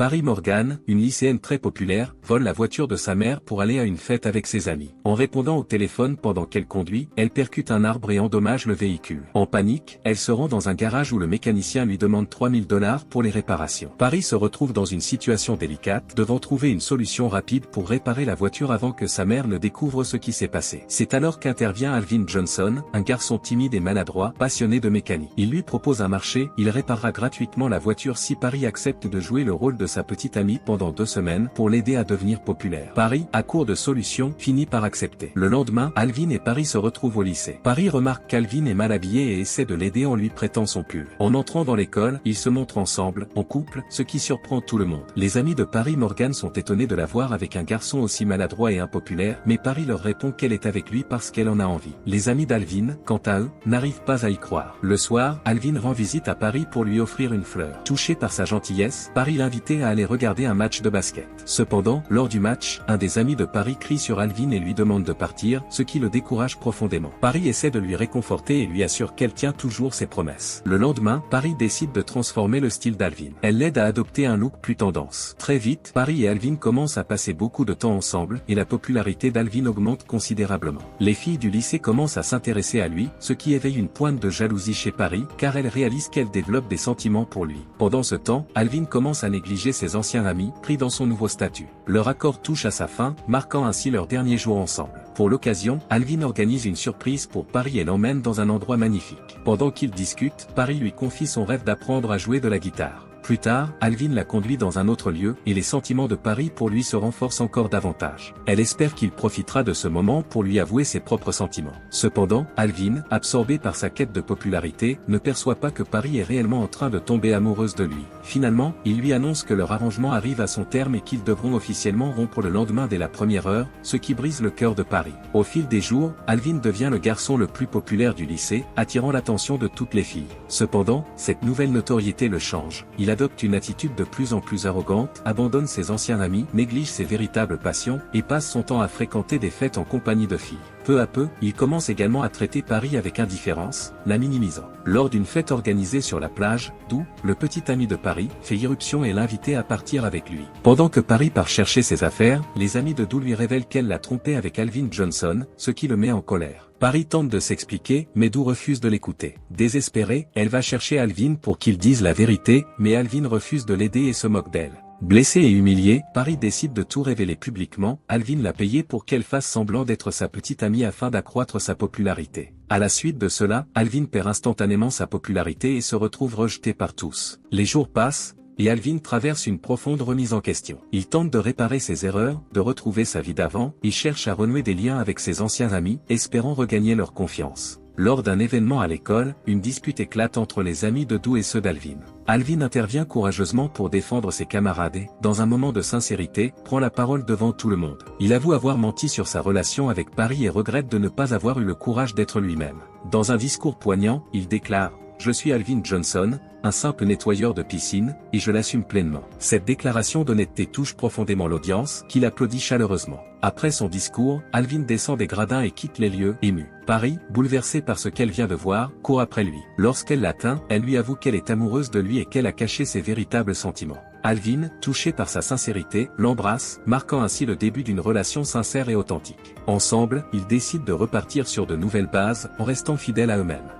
Paris Morgan, une lycéenne très populaire, vole la voiture de sa mère pour aller à une fête avec ses amis. En répondant au téléphone pendant qu'elle conduit, elle percute un arbre et endommage le véhicule. En panique, elle se rend dans un garage où le mécanicien lui demande $3000 pour les réparations. Paris se retrouve dans une situation délicate, devant trouver une solution rapide pour réparer la voiture avant que sa mère ne découvre ce qui s'est passé. C'est alors qu'intervient Alvin Johnson, un garçon timide et maladroit, passionné de mécanique. Il lui propose un marché, il réparera gratuitement la voiture si Paris accepte de jouer le rôle de sa petite amie pendant 2 semaines pour l'aider à devenir populaire. Paris, à court de solutions, finit par accepter. Le lendemain, Alvin et Paris se retrouvent au lycée. Paris remarque qu'Alvin est mal habillé et essaie de l'aider en lui prêtant son pull. En entrant dans l'école, ils se montrent ensemble, en couple, ce qui surprend tout le monde. Les amis de Paris Morgan sont étonnés de la voir avec un garçon aussi maladroit et impopulaire, mais Paris leur répond qu'elle est avec lui parce qu'elle en a envie. Les amis d'Alvin, quant à eux, n'arrivent pas à y croire. Le soir, Alvin rend visite à Paris pour lui offrir une fleur. Touché par sa gentillesse, Paris l'invitait à aller regarder un match de basket. Cependant, lors du match, un des amis de Paris crie sur Alvin et lui demande de partir, ce qui le décourage profondément. Paris essaie de lui réconforter et lui assure qu'elle tient toujours ses promesses. Le lendemain, Paris décide de transformer le style d'Alvin. Elle l'aide à adopter un look plus tendance. Très vite, Paris et Alvin commencent à passer beaucoup de temps ensemble, et la popularité d'Alvin augmente considérablement. Les filles du lycée commencent à s'intéresser à lui, ce qui éveille une pointe de jalousie chez Paris, car elle réalise qu'elle développe des sentiments pour lui. Pendant ce temps, Alvin commence à négliger ses anciens amis, pris dans son nouveau statut. Leur accord touche à sa fin, marquant ainsi leur dernier jour ensemble. Pour l'occasion, Alvin organise une surprise pour Paris et l'emmène dans un endroit magnifique. Pendant qu'ils discutent, Paris lui confie son rêve d'apprendre à jouer de la guitare. Plus tard, Alvin la conduit dans un autre lieu, et les sentiments de Paris pour lui se renforcent encore davantage. Elle espère qu'il profitera de ce moment pour lui avouer ses propres sentiments. Cependant, Alvin, absorbé par sa quête de popularité, ne perçoit pas que Paris est réellement en train de tomber amoureuse de lui. Finalement, il lui annonce que leur arrangement arrive à son terme et qu'ils devront officiellement rompre le lendemain dès la première heure, ce qui brise le cœur de Paris. Au fil des jours, Alvin devient le garçon le plus populaire du lycée, attirant l'attention de toutes les filles. Cependant, cette nouvelle notoriété le change. Il adopte une attitude de plus en plus arrogante, abandonne ses anciens amis, néglige ses véritables passions, et passe son temps à fréquenter des fêtes en compagnie de filles. Peu à peu, il commence également à traiter Paris avec indifférence, la minimisant. Lors d'une fête organisée sur la plage, Dou, le petit ami de Paris, fait irruption et l'invite à partir avec lui. Pendant que Paris part chercher ses affaires, les amis de Dou lui révèlent qu'elle l'a trompé avec Alvin Johnson, ce qui le met en colère. Paris tente de s'expliquer, mais Dou refuse de l'écouter. Désespérée, elle va chercher Alvin pour qu'il dise la vérité, mais Alvin refuse de l'aider et se moque d'elle. Blessé et humilié, Paris décide de tout révéler publiquement. Alvin l'a payé pour qu'elle fasse semblant d'être sa petite amie afin d'accroître sa popularité. À la suite de cela, Alvin perd instantanément sa popularité et se retrouve rejeté par tous. Les jours passent, et Alvin traverse une profonde remise en question. Il tente de réparer ses erreurs, de retrouver sa vie d'avant, il cherche à renouer des liens avec ses anciens amis, espérant regagner leur confiance. Lors d'un événement à l'école, une dispute éclate entre les amis de Dou et ceux d'Alvin. Alvin intervient courageusement pour défendre ses camarades et, dans un moment de sincérité, prend la parole devant tout le monde. Il avoue avoir menti sur sa relation avec Paris et regrette de ne pas avoir eu le courage d'être lui-même. Dans un discours poignant, il déclare « Je suis Alvin Johnson, un simple nettoyeur de piscine, et je l'assume pleinement ». Cette déclaration d'honnêteté touche profondément l'audience, qui l'applaudit chaleureusement. Après son discours, Alvin descend des gradins et quitte les lieux, ému. Paris, bouleversée par ce qu'elle vient de voir, court après lui. Lorsqu'elle l'atteint, elle lui avoue qu'elle est amoureuse de lui et qu'elle a caché ses véritables sentiments. Alvin, touché par sa sincérité, l'embrasse, marquant ainsi le début d'une relation sincère et authentique. Ensemble, ils décident de repartir sur de nouvelles bases, en restant fidèles à eux-mêmes.